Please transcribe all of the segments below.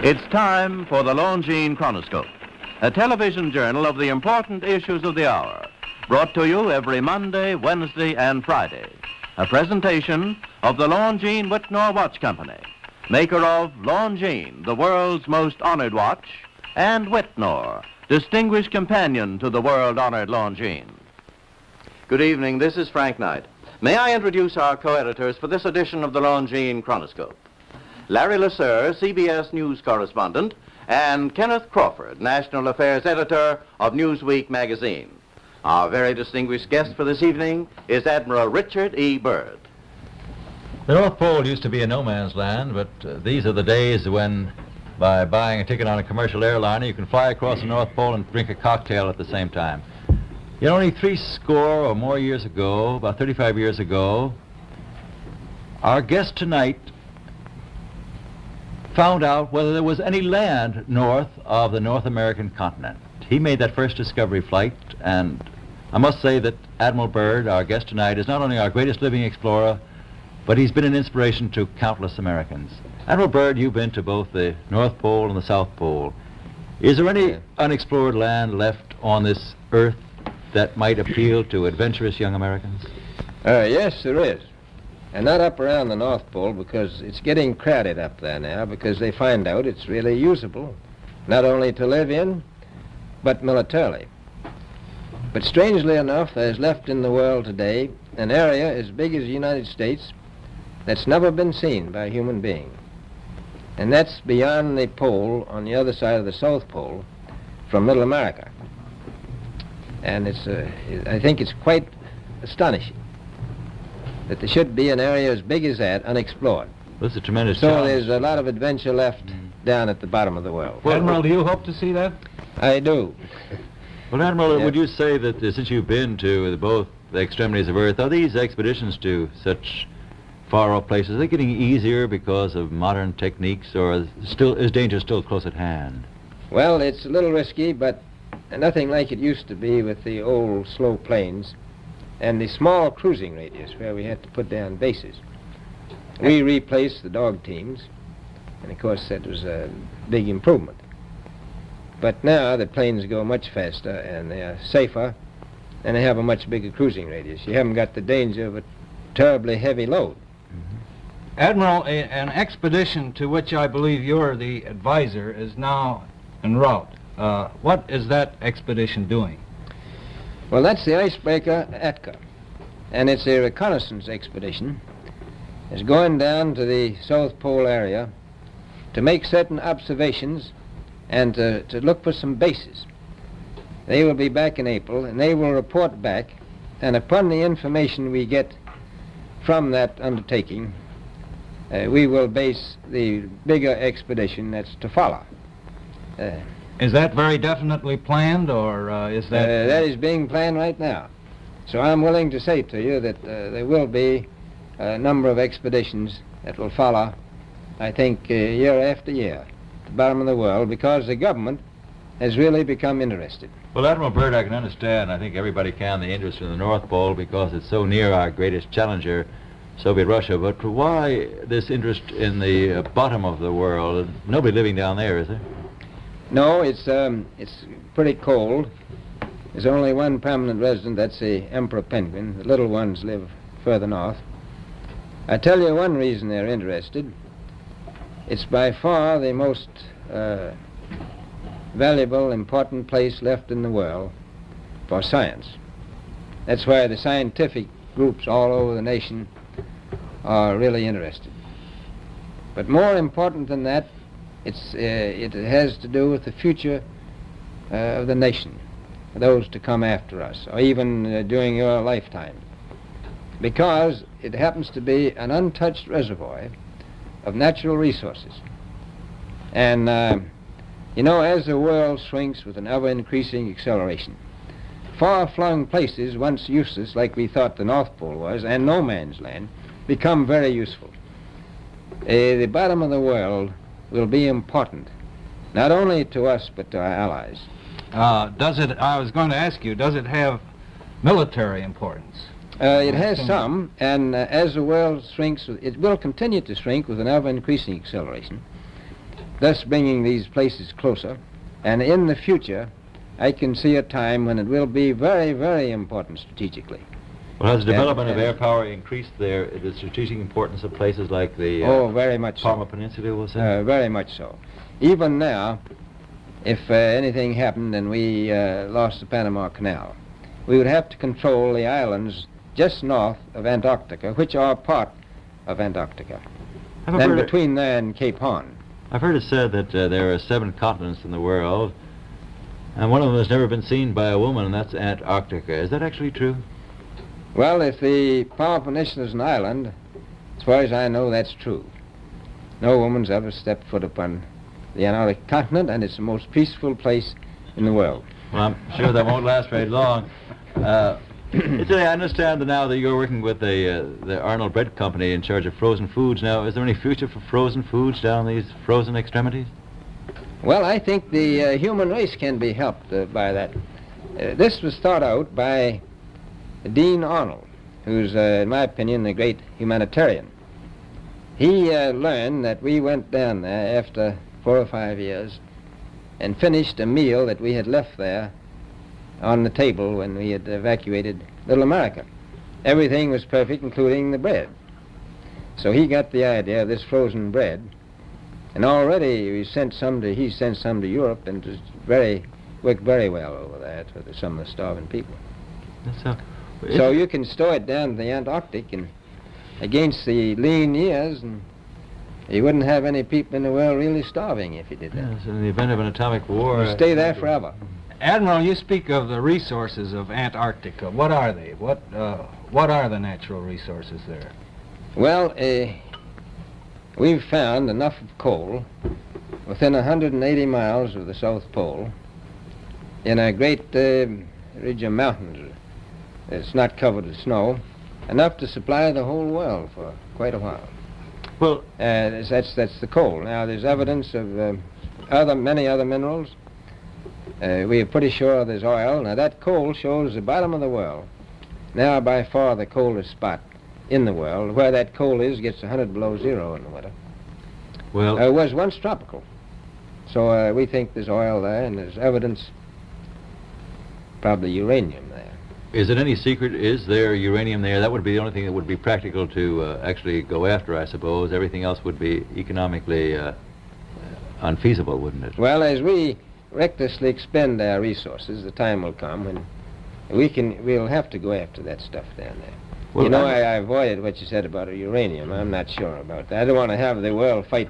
It's time for the Longines Chronoscope, a television journal of the important issues of the hour, brought to you every Monday, Wednesday, and Friday. A presentation of the Longines Whitnor Watch Company, maker of Longines, the world's most honored watch, and Whitnor, distinguished companion to the world-honored Longines. Good evening, this is Frank Knight. May I introduce our co-editors for this edition of the Longines Chronoscope? Larry Lasser, CBS News correspondent, and Kenneth Crawford, National Affairs Editor of Newsweek magazine. Our very distinguished guest for this evening is Admiral Richard E. Byrd. The North Pole used to be a no-man's land, but these are the days when, by buying a ticket on a commercial airliner, you can fly across the North Pole and drink a cocktail at the same time. Yet only 60 or more years ago, about 35 years ago, our guest tonight found out whether there was any land north of the North American continent. He made that first discovery flight, and I must say that Admiral Byrd, our guest tonight, is not only our greatest living explorer, but he's been an inspiration to countless Americans. Admiral Byrd, you've been to both the North Pole and the South Pole. Is there any unexplored land left on this earth that might appeal to adventurous young Americans? Yes, there is. And not up around the North Pole, because it's getting crowded up there now, because they find out it's really usable, not only to live in, but militarily. But strangely enough, there's left in the world today an area as big as the United States that's never been seen by a human being. And that's beyond the pole, on the other side of the South Pole, from Middle America. And I think it's quite astonishing that there should be an area as big as that unexplored. That's a tremendous So challenge. there's a lot of adventure left down at the bottom of the world. Well, Admiral, do you hope to see that? I do. Well, Admiral, Yeah. would you say that since you've been to both the extremities of Earth, are these expeditions to far-off places, are they getting easier because of modern techniques, or is danger still close at hand? Well, it's a little risky, but nothing like it used to be with the old slow planes and the small cruising radius where we had to put down bases. We replaced the dog teams, and of course that was a big improvement. But now the planes go much faster and they are safer, and they have a much bigger cruising radius. You haven't got the danger of a terribly heavy load. Admiral, an expedition to which I believe you're the advisor is now en route. What is that expedition doing? Well, that's the icebreaker Atka, and it's a reconnaissance expedition. It's going down to the South Pole area to make certain observations and to look for some bases. They will be back in April, and they will report back, and upon the information we get from that undertaking, we will base the bigger expedition that's to follow. Is that very definitely planned, or is that... That is being planned right now. So I'm willing to say to you that there will be a number of expeditions that will follow, I think, year after year, at the bottom of the world, because the government has really become interested. Well, Admiral Byrd, I can understand, I think everybody can, the interest in the North Pole because it's so near our greatest challenger, Soviet Russia. But why this interest in the bottom of the world? Nobody living down there, is there? No, it's pretty cold. There's only one permanent resident, that's the emperor penguin. The little ones live further north. I tell you one reason they're interested. It's by far the most valuable, important place left in the world for science. That's why the scientific groups all over the nation are really interested. But more important than that, it has to do with the future of the nation, those to come after us, or even during your lifetime, because it happens to be an untouched reservoir of natural resources. And, as the world shrinks with an ever-increasing acceleration, far-flung places, once useless, like we thought the North Pole was, and no man's land, become very useful. The bottom of the world will be important, not only to us, but to our allies. I was going to ask you, does it have military importance? It has some, and as the world shrinks, it will continue to shrink with an ever-increasing acceleration. thus bringing these places closer. And in the future, I can see a time when it will be very, very important strategically. Well, has the development of air power increased the strategic importance of places like the very much Palmer so. Peninsula, we'll say? Very much so. Even now, if anything happened and we lost the Panama Canal, we would have to control the islands just north of Antarctica, which are part of Antarctica, then between there and Cape Horn. I've heard it said that there are 7 continents in the world, and one of them has never been seen by a woman, and that's Antarctica. Is that actually true? Well, if the Palmer Peninsula is an island, as far as I know, that's true. No woman's ever stepped foot upon the Antarctic continent, and it's the most peaceful place in the world. Well, I'm sure that won't last very long. I understand that now that you're working with the Arnold Bread Company in charge of frozen foods. Now, is there any future for frozen foods down these frozen extremities? Well, I think the human race can be helped by that. This was thought out by Dean Arnold, who's, in my opinion, a great humanitarian. He learned that we went down there after 4 or 5 years and finished a meal that we had left there on the table when we had evacuated Little America. Everything was perfect, including the bread. So he got the idea of this frozen bread, and already he sent some to Europe, and it worked very well over there for some of the starving people. So you can store it down to the Antarctic, and against the lean years, and you wouldn't have any people in the world really starving if you did that. Yes, in the event of an atomic war... You'd stay there forever. Admiral, you speak of the resources of Antarctica. What are they? What are the natural resources there? Well, we've found enough of coal within 180 miles of the South Pole in a great ridge of mountains. It's not covered with snow, enough to supply the whole world for quite a while. Well, that's the coal. Now, there's evidence of many other minerals. We are pretty sure there's oil. Now, that coal shows the bottom of the world. Now, by far the coldest spot in the world. Where that coal is gets 100 below zero in the winter. Well, it was once tropical. So we think there's oil there, and there's evidence, probably uranium there. Is it any secret? Is there uranium there? That would be the only thing that would be practical to actually go after, I suppose. Everything else would be economically unfeasible, wouldn't it? Well, as we recklessly expend our resources, the time will come when we'll have to go after that stuff down there. Well, I avoided what you said about uranium. I'm not sure about that. I don't want to have the world fight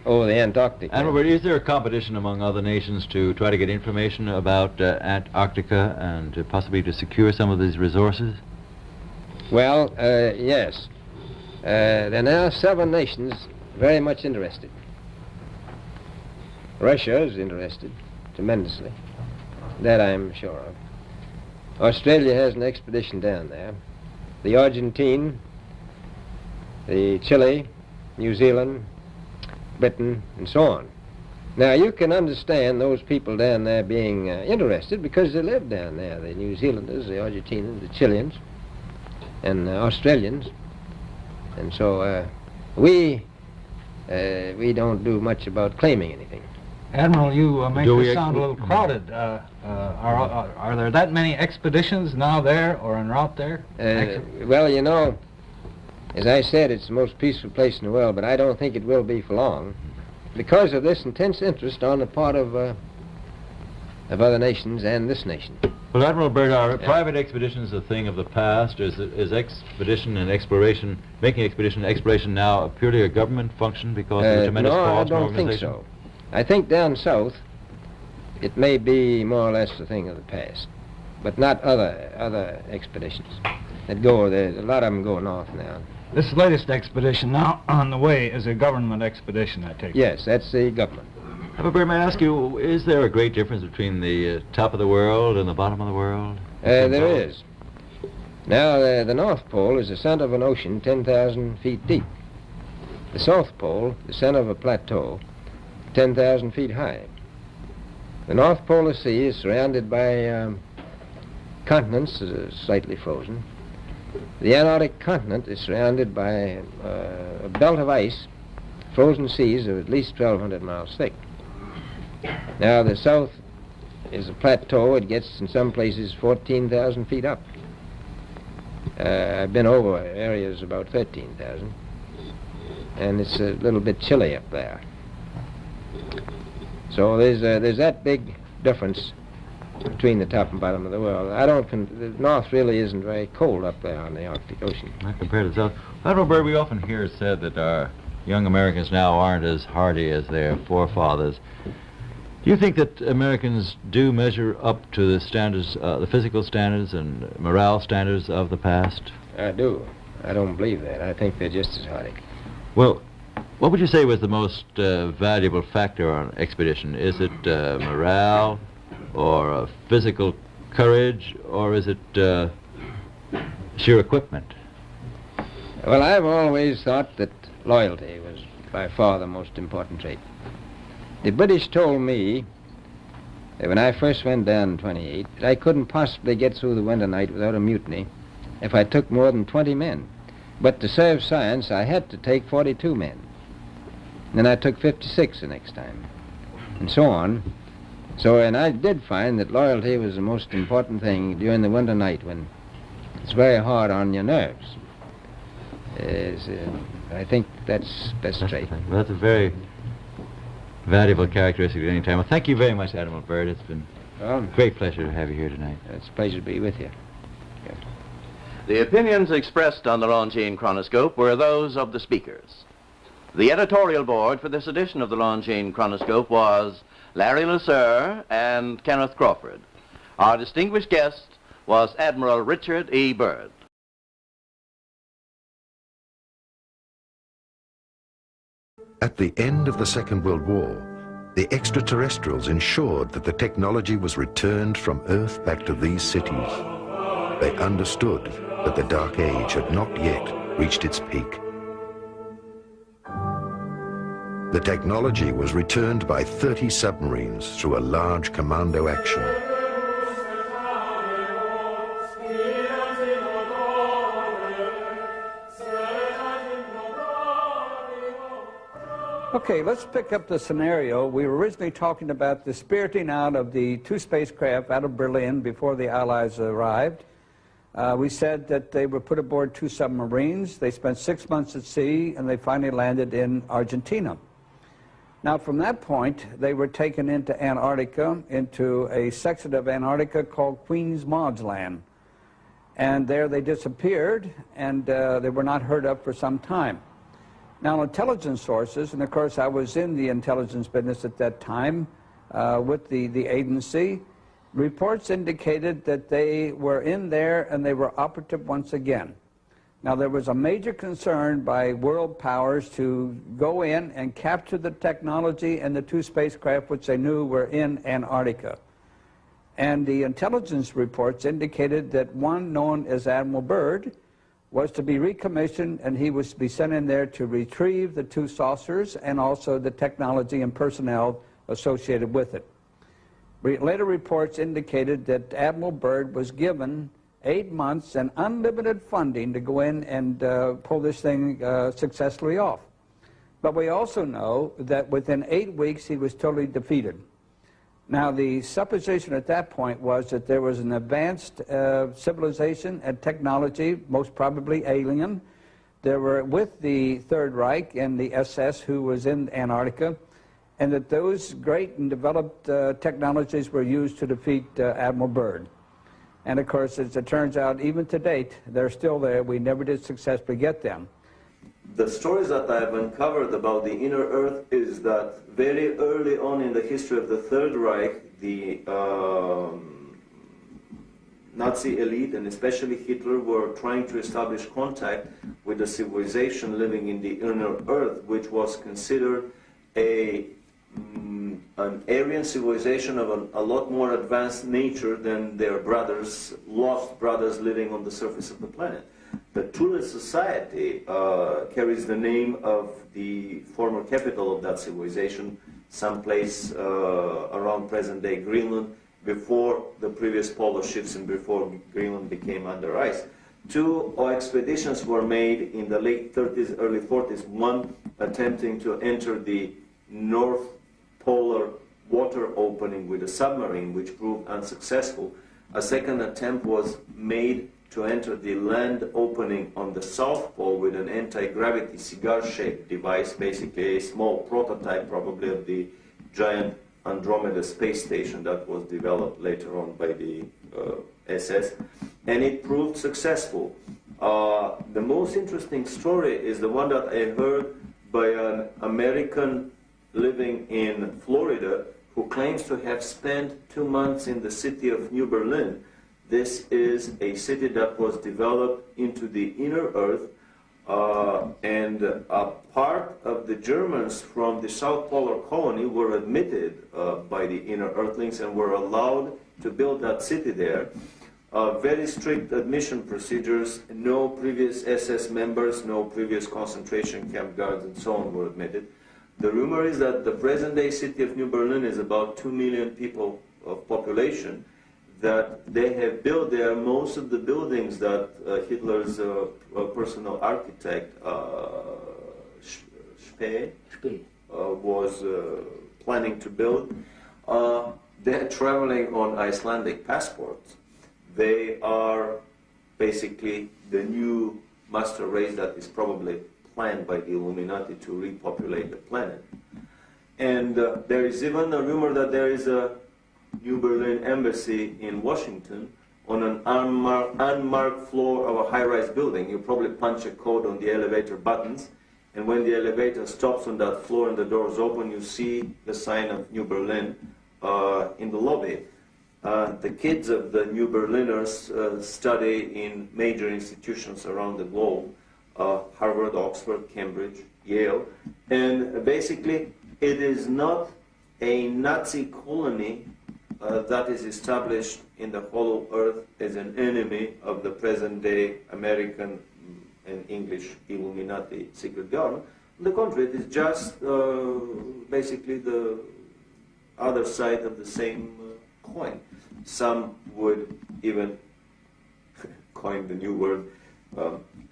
over the Antarctic. Admiral, is there a competition among other nations to try to get information about Antarctica and possibly to secure some of these resources? Well, yes. There are now 7 nations very much interested. Russia is interested tremendously. That I'm sure of. Australia has an expedition down there. The Argentine, the Chile, New Zealand, Britain, and so on. Now, you can understand those people down there being interested because they live down there, the New Zealanders, the Argentinians, the Chileans, and Australians. And so we don't do much about claiming anything. Admiral, you make this sound a little crowded. Are there that many expeditions now there or en route there? Well, you know, as I said, it's the most peaceful place in the world, but I don't think it will be for long because of this intense interest on the part of other nations and this nation. Well, Admiral Byrd, are private expeditions a thing of the past? Is expedition and exploration, making expedition and exploration now purely a government function because of the tremendous cost? No, I don't think so. I think down south it may be more or less a thing of the past, but not other expeditions that go there. A lot of them go north now. This latest expedition now on the way is a government expedition, I take it. Yes, that's the government. Admiral, may I ask you, is there a great difference between the top of the world and the bottom of the world? There is. Now, the North Pole is the center of an ocean 10,000 feet deep. The South Pole, the center of a plateau, 10,000 feet high. The North Polar Sea is surrounded by continents slightly frozen. The Antarctic continent is surrounded by a belt of ice frozen seas are at least 1,200 miles thick. Now, the south is a plateau. It gets, in some places, 14,000 feet up. I've been over areas about 13,000, and it's a little bit chilly up there. So there's that big difference between the top and bottom of the world. The north really isn't very cold up there on the Arctic Ocean. Not compared to the south. Admiral Byrd, we often hear it said that our young Americans now aren't as hardy as their forefathers. Do you think that Americans do measure up to the standards, the physical standards and morale standards of the past? I do. I don't believe that. I think they're just as hardy. Well, what would you say was the most valuable factor on an expedition? Is it morale, or physical courage, or is it sheer equipment? Well, I've always thought that loyalty was by far the most important trait. The British told me that when I first went down in 28, that I couldn't possibly get through the winter night without a mutiny if I took more than 20 men. But to serve science, I had to take 42 men. Then I took 56 the next time, and so on. So, and I did find that loyalty was the most important thing during the winter night when it's very hard on your nerves. I think that's best trait. Well, that's a very valuable characteristic at any time. Well, thank you very much, Admiral Byrd. It's been a great pleasure to have you here tonight. It's a pleasure to be with you. Yes. The opinions expressed on the Longines Chronoscope were those of the speakers. The editorial board for this edition of the Longines Chronoscope was Larry Lasser and Kenneth Crawford. Our distinguished guest was Admiral Richard E. Byrd. At the end of the Second World War, the extraterrestrials ensured that the technology was returned from Earth back to these cities. They understood that the Dark Age had not yet reached its peak. The technology was returned by 30 submarines through a large commando action. Okay, let's pick up the scenario. We were originally talking about the spiriting out of the two spacecraft out of Berlin before the Allies arrived. We said that they were put aboard two submarines. They spent 6 months at sea, and they finally landed in Argentina. Now, from that point, they were taken into Antarctica, into a section of Antarctica called Queen's Maud's Land. And there they disappeared, and they were not heard of for some time. Now, intelligence sources, and of course I was in the intelligence business at that time with the agency, reports indicated that they were in there and they were operative once again. Now, there was a major concern by world powers to go in and capture the technology and the two spacecraft which they knew were in Antarctica. And the intelligence reports indicated that one known as Admiral Byrd was to be recommissioned, and he was to be sent in there to retrieve the two saucers and also the technology and personnel associated with it. Later reports indicated that Admiral Byrd was given 8 months and unlimited funding to go in and pull this thing successfully off. But we also know that within 8 weeks he was totally defeated. Now, the supposition at that point was that there was an advanced civilization and technology, most probably alien. They were with the Third Reich and the SS who was in Antarctica, and that those great and developed technologies were used to defeat Admiral Byrd. And of course, as it turns out, even to date, they're still there. We never did successfully get them. The stories that I've uncovered about the inner Earth is that very early on in the history of the Third Reich, the Nazi elite, and especially Hitler, were trying to establish contact with a civilization living in the inner Earth, which was considered an Aryan civilization of a lot more advanced nature than their brothers, lost brothers living on the surface of the planet. The Thule Society carries the name of the former capital of that civilization, someplace around present-day Greenland, before the previous polar shifts and before Greenland became under ice. Two expeditions were made in the late 30s, early 40s, one attempting to enter the North Polar water opening with a submarine, which proved unsuccessful. A second attempt was made to enter the land opening on the South Pole with an anti-gravity cigar-shaped device, basically a small prototype probably of the giant Andromeda space station that was developed later on by the SS, and it proved successful. The most interesting story is the one that I heard by an American living in Florida who claims to have spent 2 months in the city of New Berlin. This is a city that was developed into the inner earth, and a part of the Germans from the South Polar colony were admitted by the inner earthlings and were allowed to build that city there. Very strict admission procedures, no previous SS members, no previous concentration camp guards and so on were admitted. The rumor is that the present-day city of New Berlin is about 2 million people of population, that they have built there most of the buildings that Hitler's personal architect, Spee, was planning to build. They're traveling on Icelandic passports. They are basically the new master race that is probably planned by the Illuminati to repopulate the planet. And there is even a rumor that there is a New Berlin embassy in Washington on an unmarked floor of a high-rise building. You probably punch a code on the elevator buttons, and when the elevator stops on that floor and the doors open, you see the sign of New Berlin in the lobby. The kids of the New Berliners study in major institutions around the globe, Harvard, Oxford, Cambridge, Yale, and basically it is not a Nazi colony that is established in the hollow earth as an enemy of the present-day American and English Illuminati secret government. On the contrary, it is just basically the other side of the same coin. Some would even coin the new word,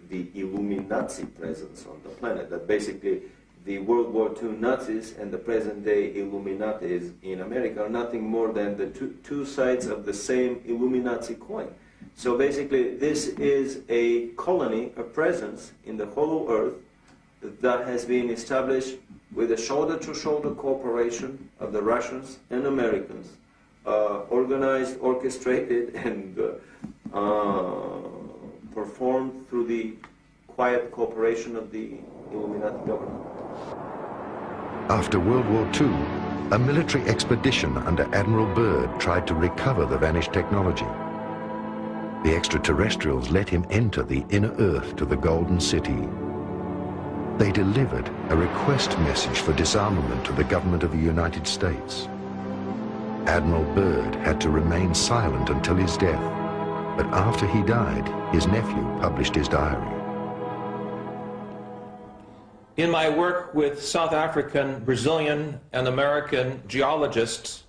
the Illuminati presence on the planet, that basically the World War II Nazis and the present-day Illuminatis in America are nothing more than the two sides of the same Illuminati coin. So basically, this is a colony, a presence in the hollow earth that has been established with a shoulder-to-shoulder cooperation of the Russians and Americans, organized, orchestrated, and performed through the quiet cooperation of the Illuminati government. After World War II, a military expedition under Admiral Byrd tried to recover the vanished technology. The extraterrestrials let him enter the inner earth to the Golden City. They delivered a request message for disarmament to the government of the United States. Admiral Byrd had to remain silent until his death, but after he died, his nephew published his diary. In my work with South African, Brazilian, and American geologists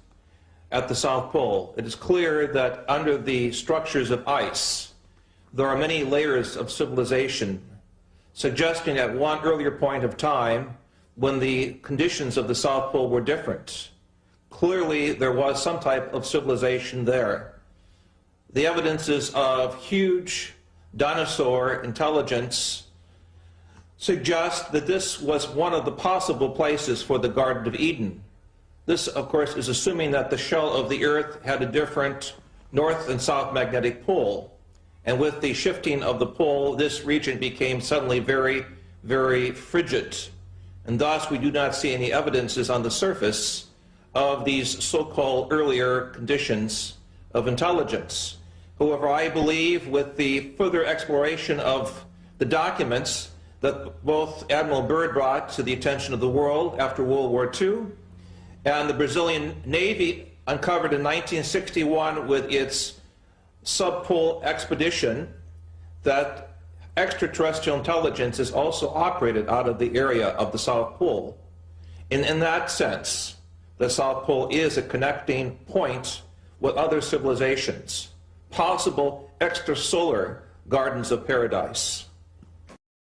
at the South Pole, it is clear that under the structures of ice, there are many layers of civilization, suggesting at one earlier point of time when the conditions of the South Pole were different. Clearly, there was some type of civilization there. The evidences of huge dinosaur intelligence suggest that this was one of the possible places for the Garden of Eden. This, of course, is assuming that the shell of the Earth had a different north and south magnetic pole. And with the shifting of the pole, this region became suddenly very, very frigid. And thus, we do not see any evidences on the surface of these so-called earlier conditions of intelligence. However, I believe with the further exploration of the documents that both Admiral Byrd brought to the attention of the world after World War II, and the Brazilian Navy uncovered in 1961 with its subpole expedition, that extraterrestrial intelligence is also operated out of the area of the South Pole. And in that sense, the South Pole is a connecting point with other civilizations, possible extrasolar gardens of paradise.